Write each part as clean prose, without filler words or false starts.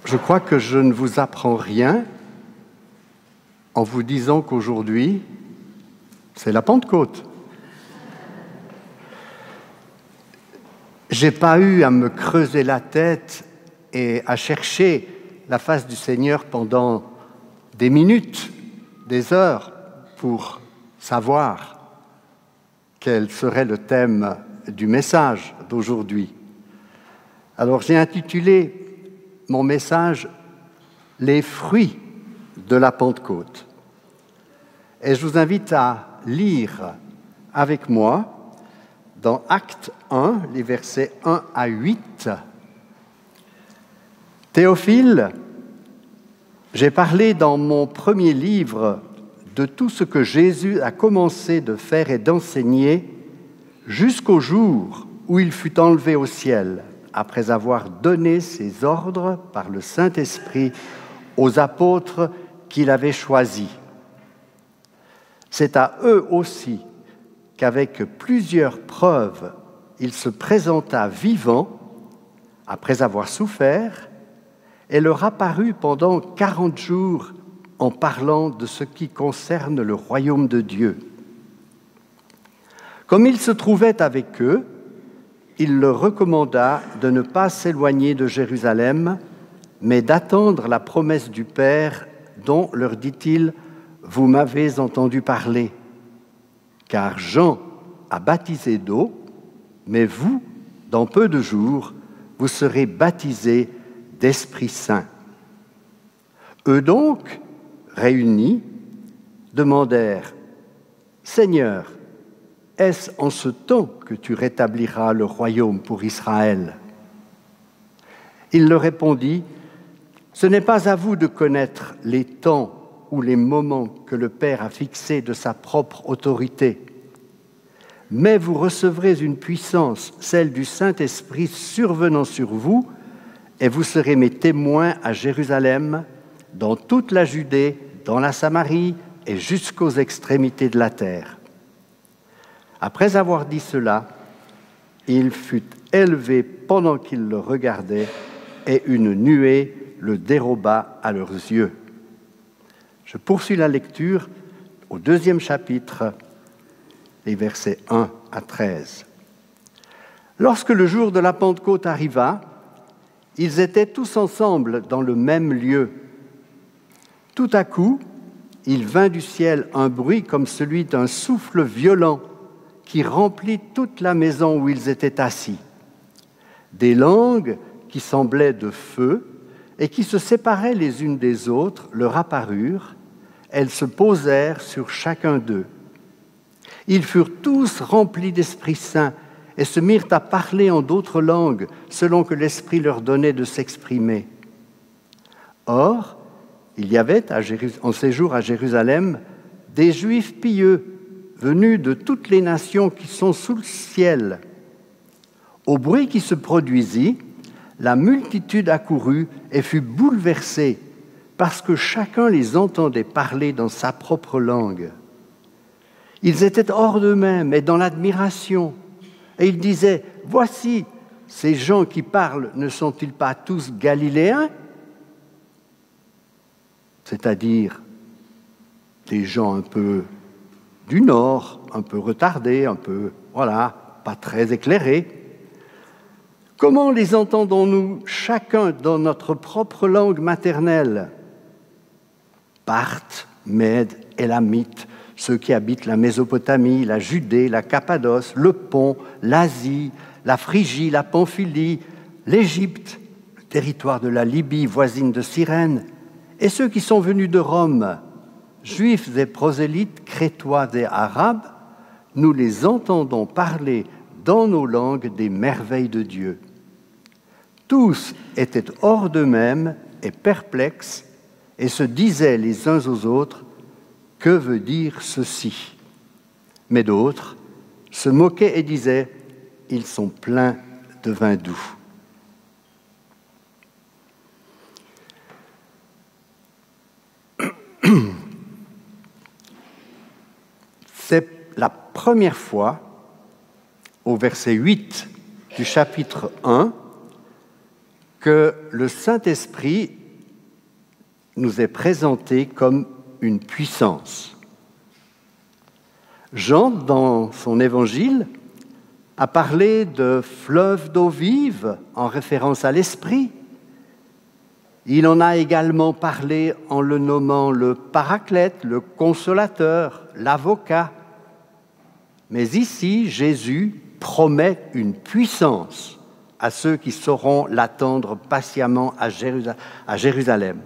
Je crois que je ne vous apprends rien en vous disant qu'aujourd'hui, c'est la Pentecôte. Je n'ai pas eu à me creuser la tête et à chercher la face du Seigneur pendant des minutes, des heures, pour savoir quel serait le thème du message d'aujourd'hui. Alors j'ai intitulé mon message « Les fruits de la Pentecôte ». Et je vous invite à lire avec moi dans Actes 1, les versets 1 à 8. « Théophile, j'ai parlé dans mon premier livre de tout ce que Jésus a commencé de faire et d'enseigner jusqu'au jour où il fut enlevé au ciel, après avoir donné ses ordres par le Saint-Esprit aux apôtres qu'il avait choisis. C'est à eux aussi qu'avec plusieurs preuves, il se présenta vivant, après avoir souffert, et leur apparut pendant 40 jours en parlant de ce qui concerne le royaume de Dieu. Comme il se trouvait avec eux, il leur recommanda de ne pas s'éloigner de Jérusalem, mais d'attendre la promesse du Père dont, leur dit-il, vous m'avez entendu parler. Car Jean a baptisé d'eau, mais vous, dans peu de jours, vous serez baptisés d'Esprit Saint. Eux donc, réunis, demandèrent « Seigneur, est-ce en ce temps que tu rétabliras le royaume pour Israël ?» Il leur répondit, « Ce n'est pas à vous de connaître les temps ou les moments que le Père a fixés de sa propre autorité, mais vous recevrez une puissance, celle du Saint-Esprit survenant sur vous, et vous serez mes témoins à Jérusalem, dans toute la Judée, dans la Samarie et jusqu'aux extrémités de la terre. » Après avoir dit cela, il fut élevé pendant qu'ils le regardaient, et une nuée le déroba à leurs yeux. Je poursuis la lecture au 2e chapitre, les versets 1 à 13. Lorsque le jour de la Pentecôte arriva, ils étaient tous ensemble dans le même lieu. Tout à coup, il vint du ciel un bruit comme celui d'un souffle violent qui remplit toute la maison où ils étaient assis. Des langues qui semblaient de feu et qui se séparaient les unes des autres leur apparurent. Elles se posèrent sur chacun d'eux. Ils furent tous remplis d'Esprit Saint et se mirent à parler en d'autres langues selon que l'Esprit leur donnait de s'exprimer. Or, il y avait en séjour à Jérusalem des Juifs pieux venus de toutes les nations qui sont sous le ciel. Au bruit qui se produisit, la multitude accourut et fut bouleversée parce que chacun les entendait parler dans sa propre langue. Ils étaient hors d'eux-mêmes et dans l'admiration, et ils disaient « Voici, ces gens qui parlent, ne sont-ils pas tous galiléens ?» C'est-à-dire des gens un peu du Nord, un peu retardés, un peu, pas très éclairés. Comment les entendons-nous chacun dans notre propre langue maternelle ? Parthes, Mèdes, Élamites, ceux qui habitent la Mésopotamie, la Judée, la Cappadoce, le Pont, l'Asie, la Phrygie, la Pamphylie, l'Égypte, le territoire de la Libye voisine de Cyrène, et ceux qui sont venus de Rome, juifs et prosélytes, crétois et arabes, nous les entendons parler dans nos langues des merveilles de Dieu. Tous étaient hors d'eux-mêmes et perplexes et se disaient les uns aux autres « Que veut dire ceci ?» Mais d'autres se moquaient et disaient « Ils sont pleins de vin doux. » C'est la première fois, au verset 8 du chapitre 1, que le Saint-Esprit nous est présenté comme une puissance. Jean, dans son évangile, a parlé de fleuve d'eau vive en référence à l'Esprit. Il en a également parlé en le nommant le Paraclète, le Consolateur, l'Avocat. Mais ici, Jésus promet une puissance à ceux qui sauront l'attendre patiemment à Jérusalem.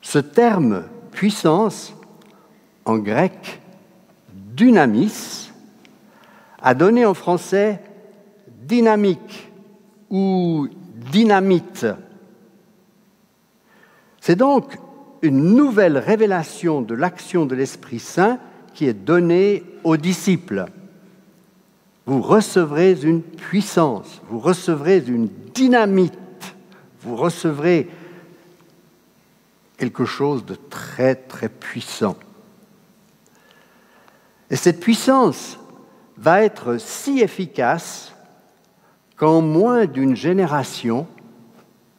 Ce terme « puissance », en grec « dynamis », a donné en français « dynamique » ou « dynamite ». C'est donc une nouvelle révélation de l'action de l'Esprit Saint qui est donnée aux disciples. Vous recevrez une puissance, vous recevrez une dynamite, vous recevrez quelque chose de très, très puissant. Et cette puissance va être si efficace qu'en moins d'une génération,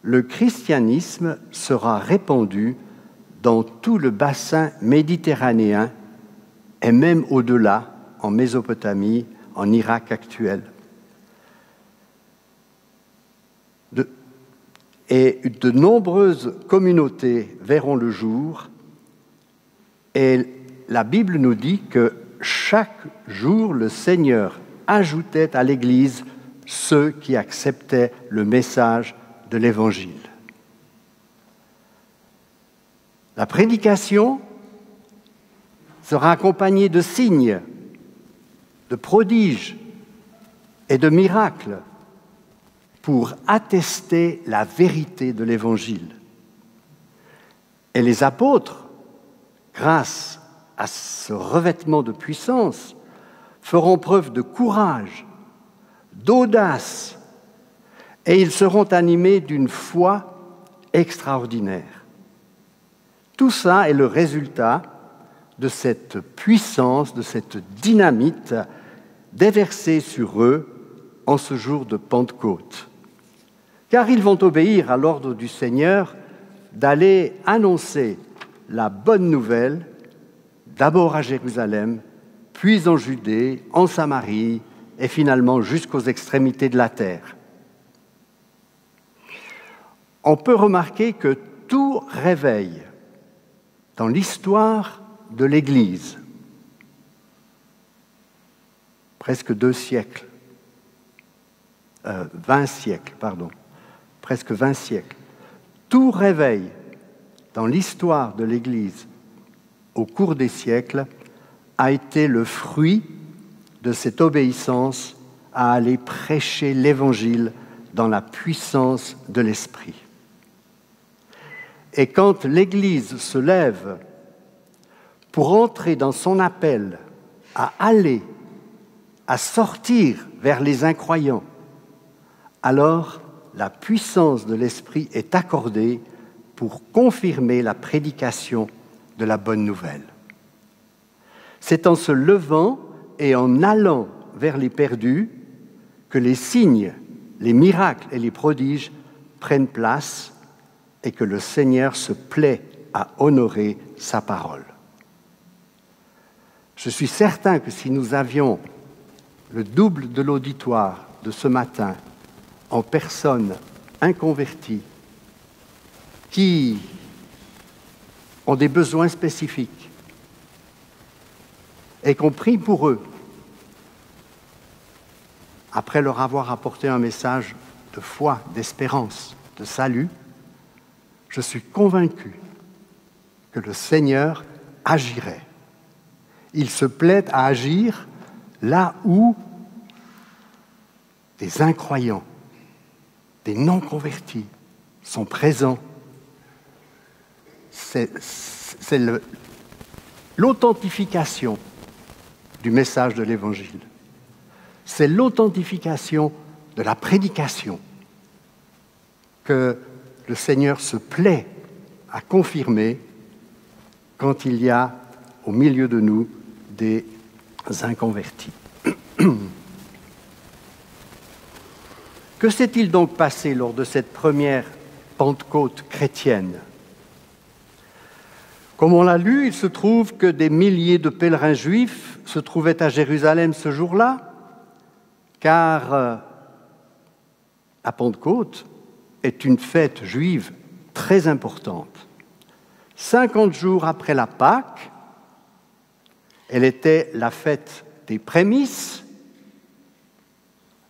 le christianisme sera répandu dans tout le bassin méditerranéen et même au-delà, en Mésopotamie, en Irak actuel. Et de nombreuses communautés verront le jour, et la Bible nous dit que chaque jour, le Seigneur ajoutait à l'Église ceux qui acceptaient le message de l'Évangile. La prédication sera accompagnée de signes, de prodiges et de miracles pour attester la vérité de l'Évangile. Et les apôtres, grâce à ce revêtement de puissance, feront preuve de courage, d'audace, et ils seront animés d'une foi extraordinaire. Tout ça est le résultat de cette puissance, de cette dynamite déversée sur eux en ce jour de Pentecôte. Car ils vont obéir à l'ordre du Seigneur d'aller annoncer la bonne nouvelle, d'abord à Jérusalem, puis en Judée, en Samarie et finalement jusqu'aux extrémités de la terre. On peut remarquer que tout réveil dans l'histoire de l'Église, presque 20 siècles, presque 20 siècles, tout réveil dans l'histoire de l'Église au cours des siècles a été le fruit de cette obéissance à aller prêcher l'Évangile dans la puissance de l'Esprit. Et quand l'Église se lève pour entrer dans son appel à aller, à sortir vers les incroyants, alors la puissance de l'Esprit est accordée pour confirmer la prédication de la bonne nouvelle. C'est en se levant et en allant vers les perdus que les signes, les miracles et les prodiges prennent place et que le Seigneur se plaît à honorer sa parole. Je suis certain que si nous avions le double de l'auditoire de ce matin en personnes inconverties qui ont des besoins spécifiques et qu'on prie pour eux, après leur avoir apporté un message de foi, d'espérance, de salut, je suis convaincu que le Seigneur agirait. Il se plaît à agir là où des incroyants, des non-convertis sont présents. C'est l'authentification du message de l'Évangile. C'est l'authentification de la prédication que le Seigneur se plaît à confirmer quand il y a au milieu de nous des inconvertis. Que s'est-il donc passé lors de cette première Pentecôte chrétienne? Comme on l'a lu, il se trouve que des milliers de pèlerins juifs se trouvaient à Jérusalem ce jour-là, car la Pentecôte est une fête juive très importante. 50 jours après la Pâque, elle était la fête des prémices,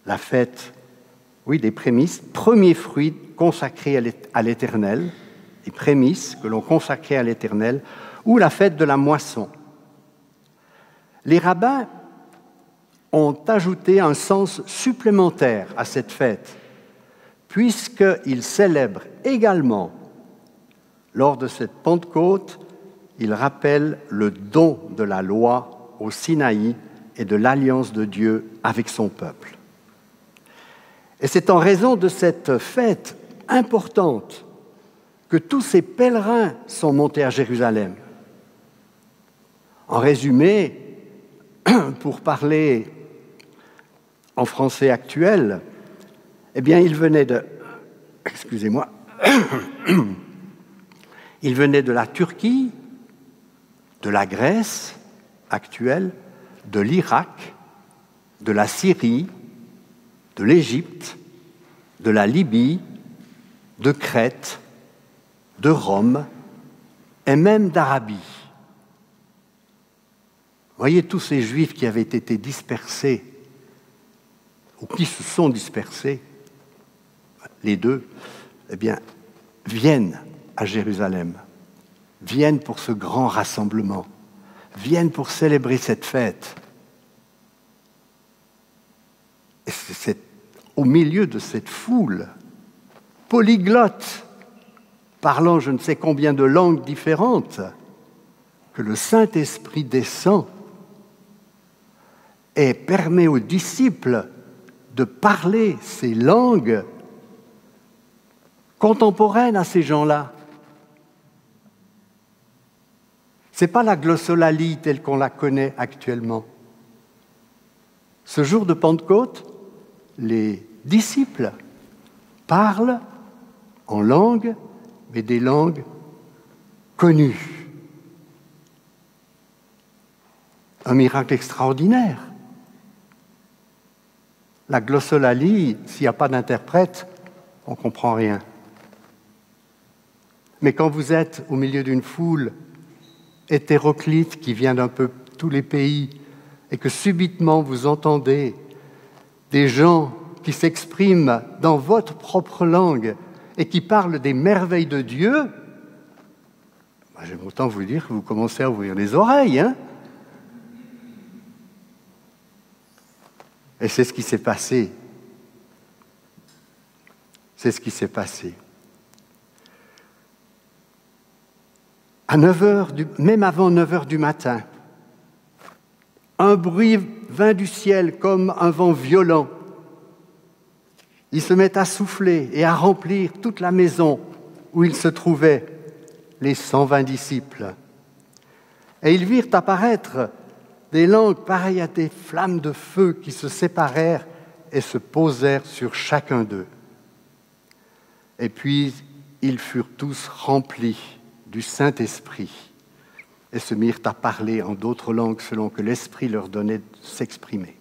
la fête, oui, des prémices, premier fruit consacré à l'Éternel, les prémices que l'on consacrait à l'Éternel, ou la fête de la moisson. Les rabbins ont ajouté un sens supplémentaire à cette fête, puisqu'ils célèbrent également, lors de cette Pentecôte, ils rappellent le don de la loi au Sinaï et de l'alliance de Dieu avec son peuple. Et c'est en raison de cette fête importante que tous ces pèlerins sont montés à Jérusalem. En résumé, pour parler en français actuel, eh bien, ils venaient de... Excusez-moi. Ils venaient de la Turquie, de la Grèce actuelle, de l'Irak, de la Syrie, de l'Égypte, de la Libye, de Crète, de Rome et même d'Arabie. Voyez tous ces Juifs qui avaient été dispersés, ou qui se sont dispersés, les deux, eh bien, viennent à Jérusalem, viennent pour ce grand rassemblement, viennent pour célébrer cette fête. Et c'est au milieu de cette foule polyglotte, parlant je ne sais combien de langues différentes, que le Saint-Esprit descend et permet aux disciples de parler ces langues contemporaines à ces gens-là. Ce n'est pas la glossolalie telle qu'on la connaît actuellement. Ce jour de Pentecôte, les disciples parlent en langue, mais des langues connues. Un miracle extraordinaire. La glossolalie, s'il n'y a pas d'interprète, on ne comprend rien. Mais quand vous êtes au milieu d'une foule hétéroclite qui vient d'un peu tous les pays et que subitement vous entendez des gens qui s'expriment dans votre propre langue et qui parlent des merveilles de Dieu, j'aime autant vous dire que vous commencez à ouvrir les oreilles, hein? Et c'est ce qui s'est passé. C'est ce qui s'est passé. À 9h, même avant 9h du matin, un bruit vint du ciel comme un vent violent. Ils se mettent à souffler et à remplir toute la maison où ils se trouvaient, les 120 disciples. Et ils virent apparaître des langues pareilles à des flammes de feu qui se séparèrent et se posèrent sur chacun d'eux. Et puis, ils furent tous remplis du Saint-Esprit et se mirent à parler en d'autres langues selon que l'Esprit leur donnait de s'exprimer.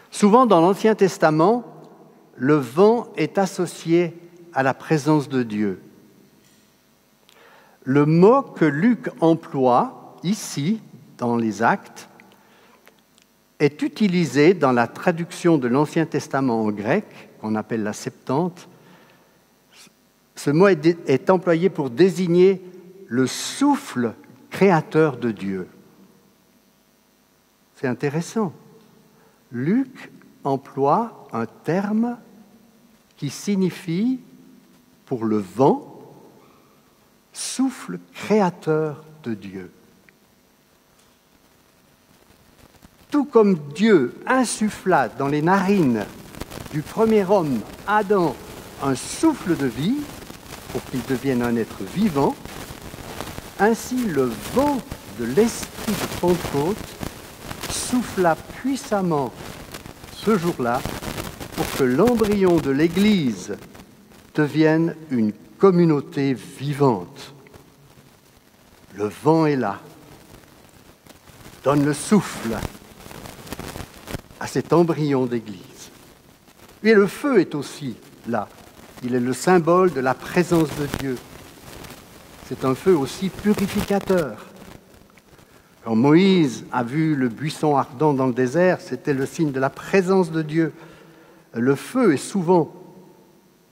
Souvent, dans l'Ancien Testament, le vent est associé à la présence de Dieu. Le mot que Luc emploie ici, dans les Actes, est utilisé dans la traduction de l'Ancien Testament en grec, qu'on appelle la Septante. Ce mot est employé pour désigner le souffle créateur de Dieu. C'est intéressant. Luc emploie un terme qui signifie, pour le vent, souffle créateur de Dieu. Tout comme Dieu insuffla dans les narines du premier homme, Adam, un souffle de vie pour qu'il devienne un être vivant, ainsi le vent de l'esprit de Pentecôte souffla puissamment ce jour-là pour que l'embryon de l'Église devienne une communauté vivante. Le vent est là. Donne le souffle à cet embryon d'Église. Et le feu est aussi là. Il est le symbole de la présence de Dieu. C'est un feu aussi purificateur. Quand Moïse a vu le buisson ardent dans le désert, c'était le signe de la présence de Dieu. Le feu est souvent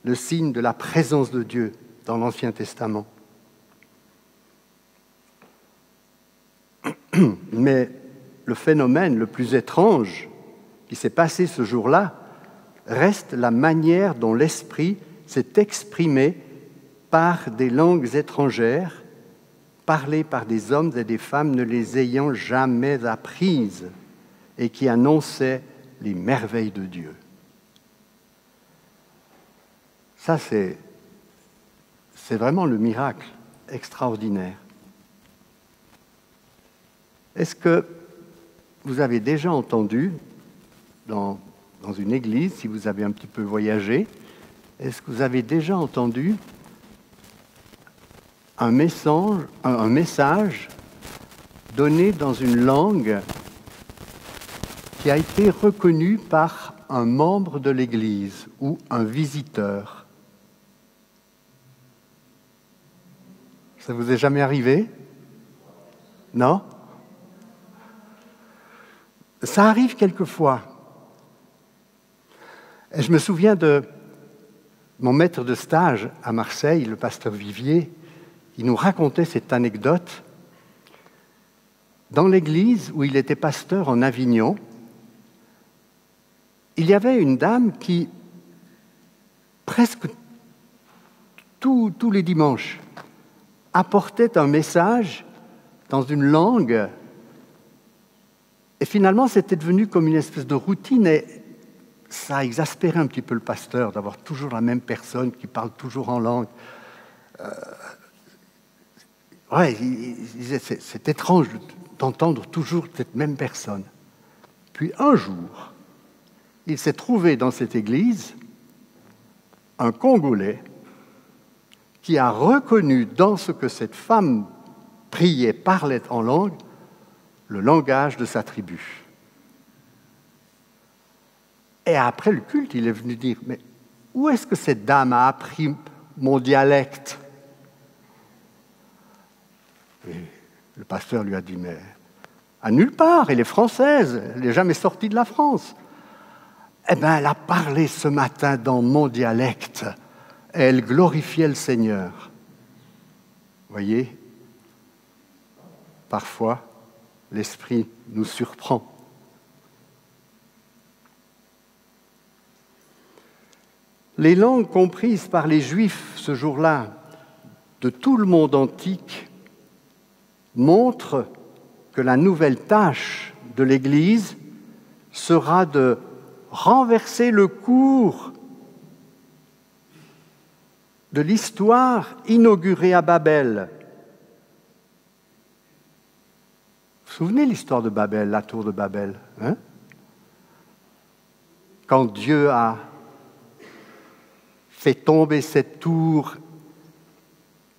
le signe de la présence de Dieu dans l'Ancien Testament. Mais le phénomène le plus étrange qui s'est passé ce jour-là reste la manière dont l'Esprit s'est exprimé par des langues étrangères, parlées par des hommes et des femmes ne les ayant jamais apprises et qui annonçaient les merveilles de Dieu. Ça, c'est vraiment le miracle extraordinaire. Est-ce que vous avez déjà entendu, dans une église, si vous avez un petit peu voyagé, est-ce que vous avez déjà entendu un message donné dans une langue qui a été reconnue par un membre de l'église ou un visiteur? Ça vous est jamais arrivé? Non? Ça arrive quelquefois. Et je me souviens de mon maître de stage à Marseille, le pasteur Vivier, qui nous racontait cette anecdote. Dans l'église où il était pasteur en Avignon, il y avait une dame qui, presque tous les dimanches, apportait un message dans une langue. Et finalement, c'était devenu comme une espèce de routine et ça a exaspéré un petit peu le pasteur d'avoir toujours la même personne qui parle toujours en langue. Il disait, c'est étrange d'entendre toujours cette même personne. Puis un jour, il s'est trouvé dans cette église un Congolais qui a reconnu dans ce que cette femme priait, parlait en langue, le langage de sa tribu. Et après le culte, il est venu dire, mais où est-ce que cette dame a appris mon dialecte? Et le pasteur lui a dit, mais à nulle part, elle est française, elle n'est jamais sortie de la France. Eh bien, elle a parlé ce matin dans mon dialecte, et elle glorifiait le Seigneur. Vous voyez, parfois, l'Esprit nous surprend. Les langues comprises par les Juifs ce jour-là de tout le monde antique montrent que la nouvelle tâche de l'Église sera de renverser le cours de l'histoire inaugurée à Babel. Vous vous souvenez l'histoire de Babel, la tour de Babel, hein? Quand Dieu a fait tomber cette tour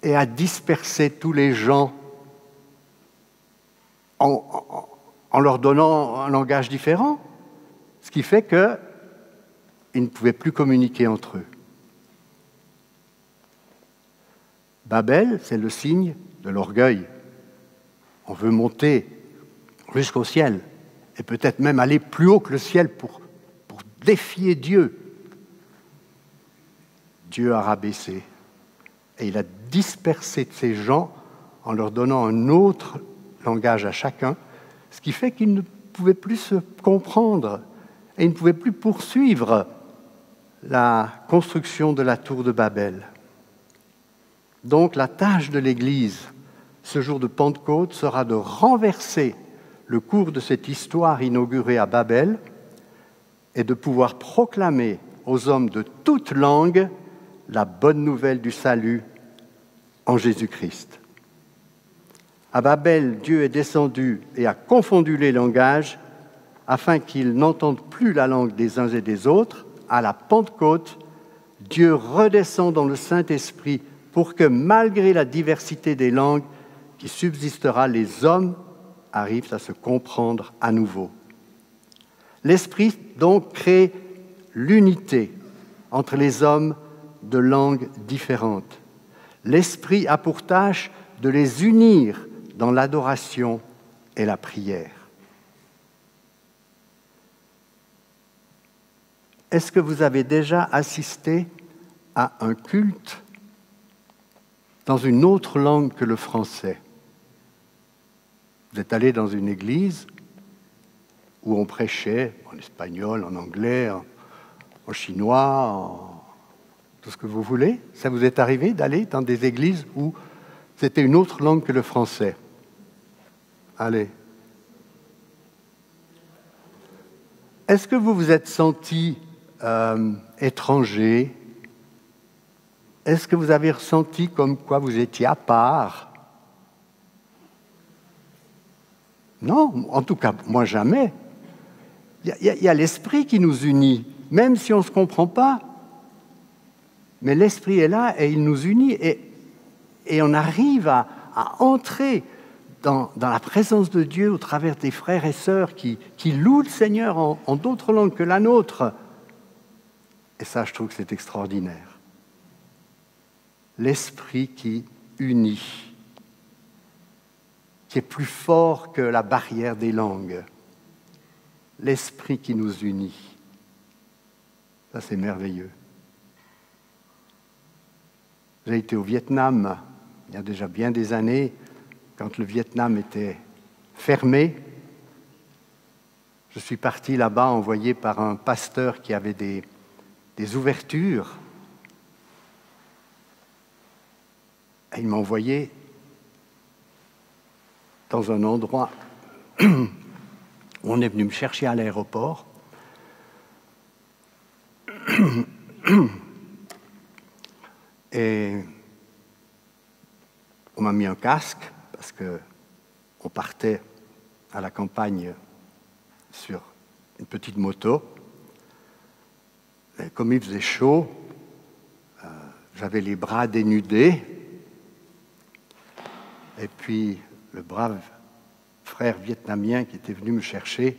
et a dispersé tous les gens en leur donnant un langage différent, ce qui fait qu'ils ne pouvaient plus communiquer entre eux. Babel, c'est le signe de l'orgueil. On veut monter jusqu'au ciel et peut-être même aller plus haut que le ciel pour défier Dieu. Dieu a rabaissé et il a dispersé ces gens en leur donnant un autre langage à chacun, ce qui fait qu'ils ne pouvaient plus se comprendre et ils ne pouvaient plus poursuivre la construction de la tour de Babel. Donc la tâche de l'Église, ce jour de Pentecôte, sera de renverser le cours de cette histoire inaugurée à Babel et de pouvoir proclamer aux hommes de toute langue la bonne nouvelle du salut en Jésus-Christ. À Babel, Dieu est descendu et a confondu les langages afin qu'ils n'entendent plus la langue des uns et des autres. à la Pentecôte, Dieu redescend dans le Saint-Esprit pour que, malgré la diversité des langues qui subsistera, les hommes arrivent à se comprendre à nouveau. L'Esprit, donc, crée l'unité entre les hommes de langues différentes. L'Esprit a pour tâche de les unir dans l'adoration et la prière. Est-ce que vous avez déjà assisté à un culte dans une autre langue que le français? Vous êtes allé dans une église où on prêchait en espagnol, en anglais, en chinois, en tout ce que vous voulez. Ça vous est arrivé d'aller dans des églises où c'était une autre langue que le français? Allez. Est-ce que vous vous êtes senti étranger? Est-ce que vous avez ressenti comme quoi vous étiez à part? Non, en tout cas, moi jamais. Il y a l'Esprit qui nous unit, même si on ne se comprend pas. Mais l'Esprit est là et il nous unit et on arrive à entrer dans la présence de Dieu au travers des frères et sœurs qui louent le Seigneur en d'autres langues que la nôtre. Et ça, je trouve que c'est extraordinaire. L'Esprit qui unit, qui est plus fort que la barrière des langues. L'Esprit qui nous unit. Ça, c'est merveilleux. J'ai été au Vietnam il y a déjà bien des années, quand le Vietnam était fermé. Je suis parti là-bas envoyé par un pasteur qui avait des ouvertures. Et il m'a envoyé dans un endroit où on est venu me chercher à l'aéroport. Et on m'a mis un casque parce qu'on partait à la campagne sur une petite moto. Et comme il faisait chaud, j'avais les bras dénudés. Et puis le brave frère vietnamien qui était venu me chercher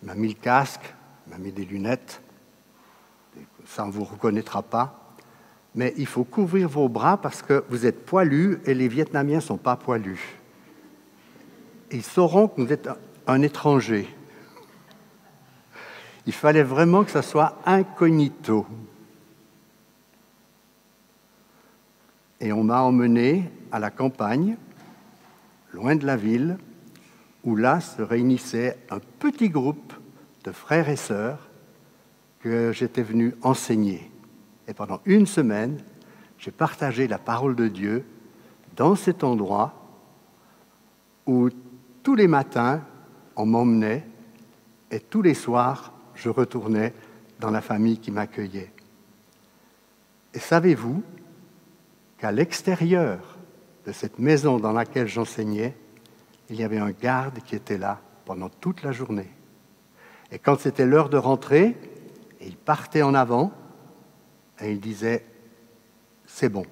m'a mis le casque, m'a mis des lunettes. Ça, on ne vous reconnaîtra pas. Mais il faut couvrir vos bras parce que vous êtes poilus et les Vietnamiens ne sont pas poilus. Ils sauront que vous êtes un étranger. Il fallait vraiment que ça soit incognito. Et on m'a emmené à la campagne, loin de la ville, où là se réunissait un petit groupe de frères et sœurs que j'étais venu enseigner. Et pendant une semaine, j'ai partagé la parole de Dieu dans cet endroit où tous les matins, on m'emmenait et tous les soirs, je retournais dans la famille qui m'accueillait. Et savez-vous qu'à l'extérieur de cette maison dans laquelle j'enseignais, il y avait un garde qui était là pendant toute la journée. Et quand c'était l'heure de rentrer, il partait en avant et il disait « C'est bon,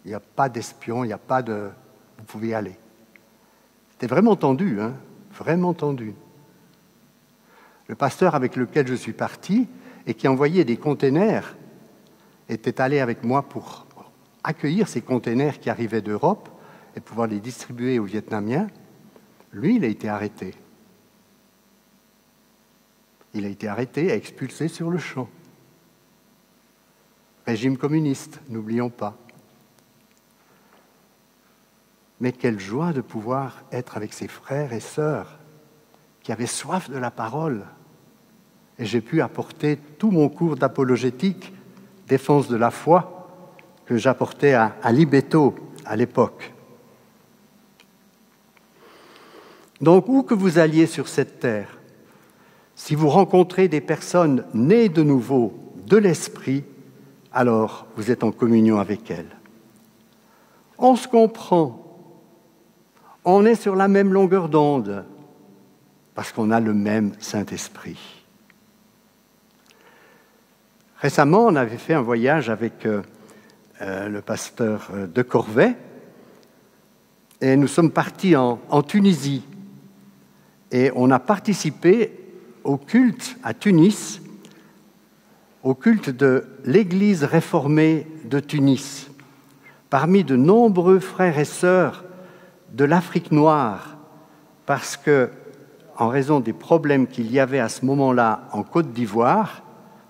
il n'y a pas d'espion, il n'y a pas de... Vous pouvez y aller. » C'était vraiment tendu, hein, vraiment tendu. Le pasteur avec lequel je suis parti et qui envoyait des containers était allé avec moi pour accueillir ces containers qui arrivaient d'Europe et pouvoir les distribuer aux Vietnamiens. Lui, il a été arrêté. Il a été arrêté et expulsé sur le champ. Régime communiste, n'oublions pas. Mais quelle joie de pouvoir être avec ses frères et sœurs qui avaient soif de la parole. Et j'ai pu apporter tout mon cours d'apologétique, défense de la foi, que j'apportais à Libetto à l'époque. Donc, où que vous alliez sur cette terre, si vous rencontrez des personnes nées de nouveau de l'Esprit, alors vous êtes en communion avec elles. On se comprend, on est sur la même longueur d'onde, parce qu'on a le même Saint-Esprit. Récemment, on avait fait un voyage avec le pasteur de Corvey et nous sommes partis en Tunisie. Et on a participé au culte à Tunis, au culte de l'Église réformée de Tunis. Parmi de nombreux frères et sœurs de l'Afrique noire, parce que, en raison des problèmes qu'il y avait à ce moment-là en Côte d'Ivoire,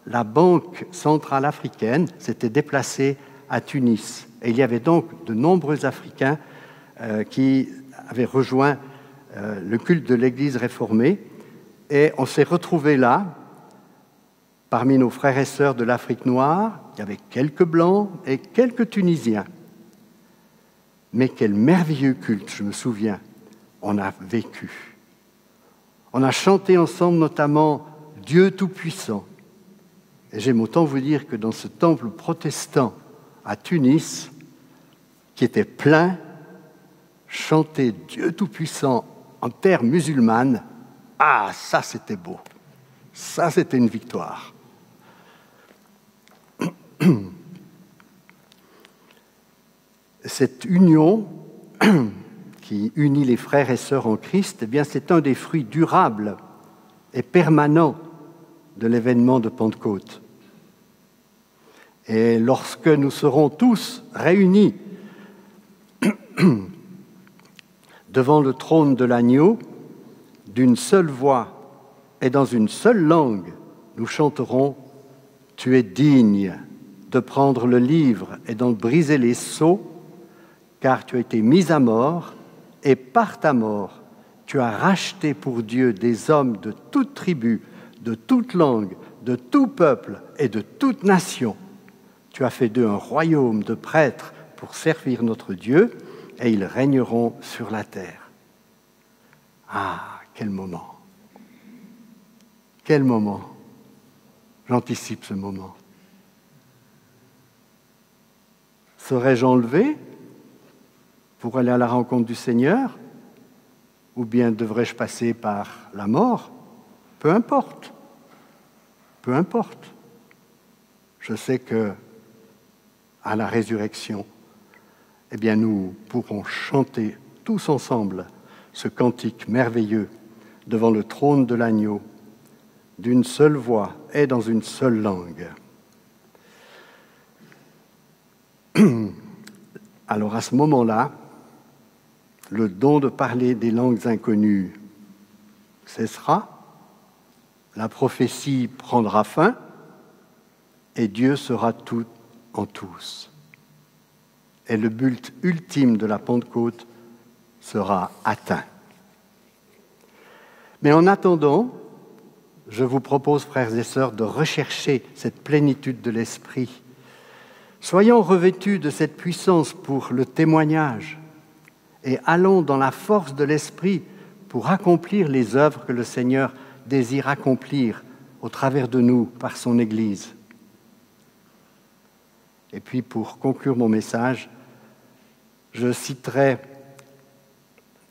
la Banque centrale africaine s'était déplacée à Tunis. Et il y avait donc de nombreux Africains qui avaient rejoint le culte de l'Église réformée. Et on s'est retrouvés là, parmi nos frères et sœurs de l'Afrique noire. Il y avait quelques Blancs et quelques Tunisiens. Mais quel merveilleux culte, je me souviens, on a vécu. On a chanté ensemble notamment « Dieu Tout-Puissant ». Et j'aime autant vous dire que dans ce temple protestant à Tunis, qui était plein, chanter « Dieu Tout-Puissant » en terre musulmane, ah, ça c'était beau, ça c'était une victoire. Cette union qui unit les frères et sœurs en Christ, eh bien, c'est un des fruits durables et permanents de l'événement de Pentecôte. Et lorsque nous serons tous réunis devant le trône de l'agneau, d'une seule voix et dans une seule langue, nous chanterons « Tu es digne de prendre le livre et d'en briser les sceaux, car tu as été mis à mort, et par ta mort, tu as racheté pour Dieu des hommes de toute tribu, de toute langue, de tout peuple et de toute nation. Tu as fait d'eux un royaume de prêtres pour servir notre Dieu, et ils régneront sur la terre. » Ah, quel moment! Quel moment! J'anticipe ce moment. Serais-je enlevé pour aller à la rencontre du Seigneur? Ou bien devrais-je passer par la mort? Peu importe. Peu importe. Je sais que à la résurrection, eh bien, nous pourrons chanter tous ensemble ce cantique merveilleux devant le trône de l'agneau, d'une seule voix et dans une seule langue. Alors à ce moment-là, le don de parler des langues inconnues cessera, la prophétie prendra fin et Dieu sera tout en tous. Et le but ultime de la Pentecôte sera atteint. Mais en attendant, je vous propose, frères et sœurs, de rechercher cette plénitude de l'Esprit. Soyons revêtus de cette puissance pour le témoignage et allons dans la force de l'Esprit pour accomplir les œuvres que le Seigneur désire accomplir au travers de nous par son Église. Et puis, pour conclure mon message, je citerai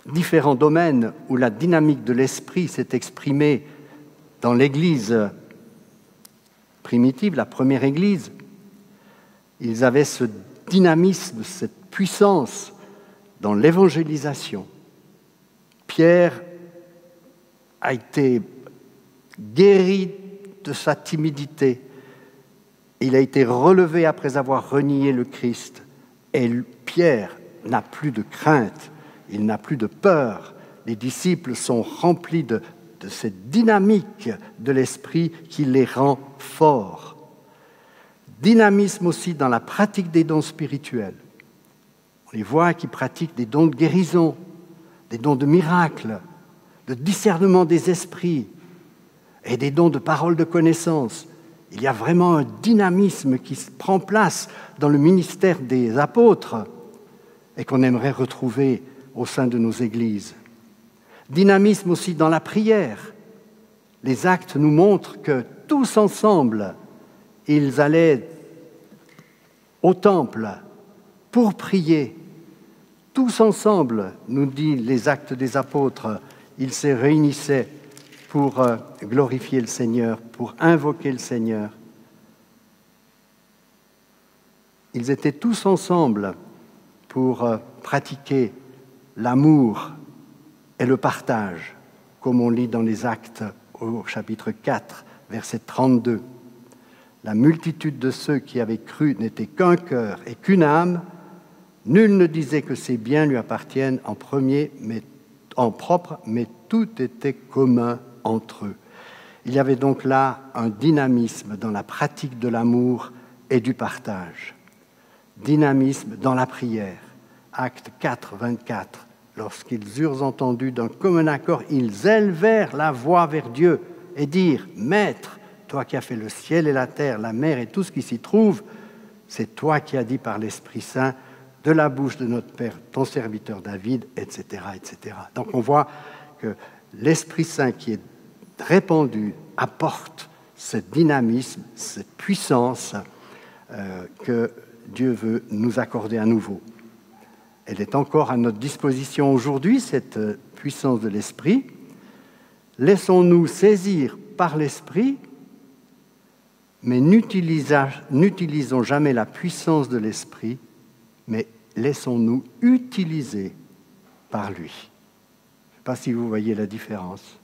différents domaines où la dynamique de l'Esprit s'est exprimée dans l'Église primitive, la première Église. Ils avaient ce dynamisme, cette puissance dans l'évangélisation. Pierre a été guéri de sa timidité. Il a été relevé après avoir renié le Christ. Et Pierre n'a plus de crainte, il n'a plus de peur. Les disciples sont remplis de cette dynamique de l'Esprit qui les rend forts. Dynamisme aussi dans la pratique des dons spirituels. On les voit qui pratiquent des dons de guérison, des dons de miracles, de discernement des esprits et des dons de parole de connaissance. Il y a vraiment un dynamisme qui prend place dans le ministère des apôtres et qu'on aimerait retrouver au sein de nos églises. Dynamisme aussi dans la prière. Les actes nous montrent que tous ensemble, ils allaient au temple pour prier. Tous ensemble, nous dit les actes des apôtres, ils se réunissaient pour glorifier le Seigneur, pour invoquer le Seigneur. Ils étaient tous ensemble pour pratiquer l'amour et le partage, comme on lit dans les Actes au chapitre 4, verset 32. La multitude de ceux qui avaient cru n'était qu'un cœur et qu'une âme. Nul ne disait que ses biens lui appartiennent en propre, mais tout était commun entre eux. Il y avait donc là un dynamisme dans la pratique de l'amour et du partage. Dynamisme dans la prière. Acte 4, 24. Lorsqu'ils eurent entendu d'un commun accord, ils élevèrent la voix vers Dieu et dirent « Maître, toi qui as fait le ciel et la terre, la mer et tout ce qui s'y trouve, c'est toi qui as dit par l'Esprit Saint de la bouche de notre Père, ton serviteur David, etc. etc. » Donc on voit que l'Esprit Saint qui est répandu apporte ce dynamisme, cette puissance que Dieu veut nous accorder à nouveau. Elle est encore à notre disposition aujourd'hui, cette puissance de l'Esprit. Laissons-nous saisir par l'Esprit, mais n'utilisons jamais la puissance de l'Esprit, mais laissons-nous utiliser par lui. Je ne sais pas si vous voyez la différence.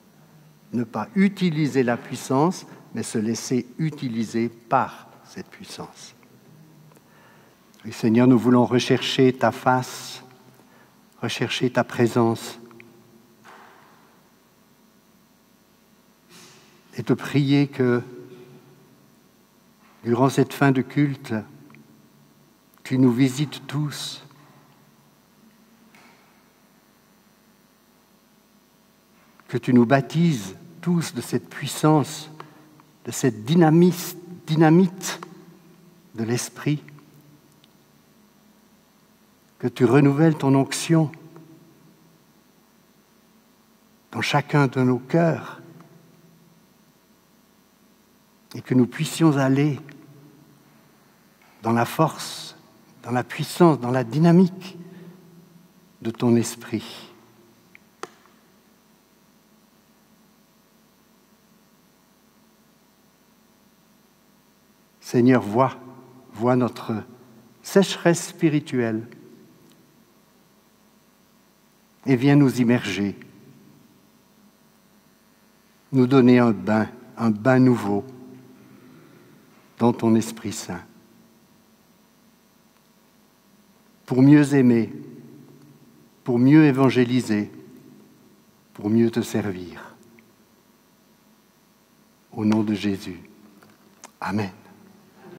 Ne pas utiliser la puissance, mais se laisser utiliser par cette puissance. Et Seigneur, nous voulons rechercher ta face, rechercher ta présence et te prier que durant cette fin de culte, tu nous visites tous, que tu nous baptises tous de cette puissance, de cette dynamite de l'Esprit, que tu renouvelles ton onction dans chacun de nos cœurs et que nous puissions aller dans la force, dans la puissance, dans la dynamique de ton esprit. Seigneur, vois notre sécheresse spirituelle et viens nous immerger, nous donner un bain nouveau dans ton Esprit Saint, pour mieux aimer, pour mieux évangéliser, pour mieux te servir. Au nom de Jésus. Amen.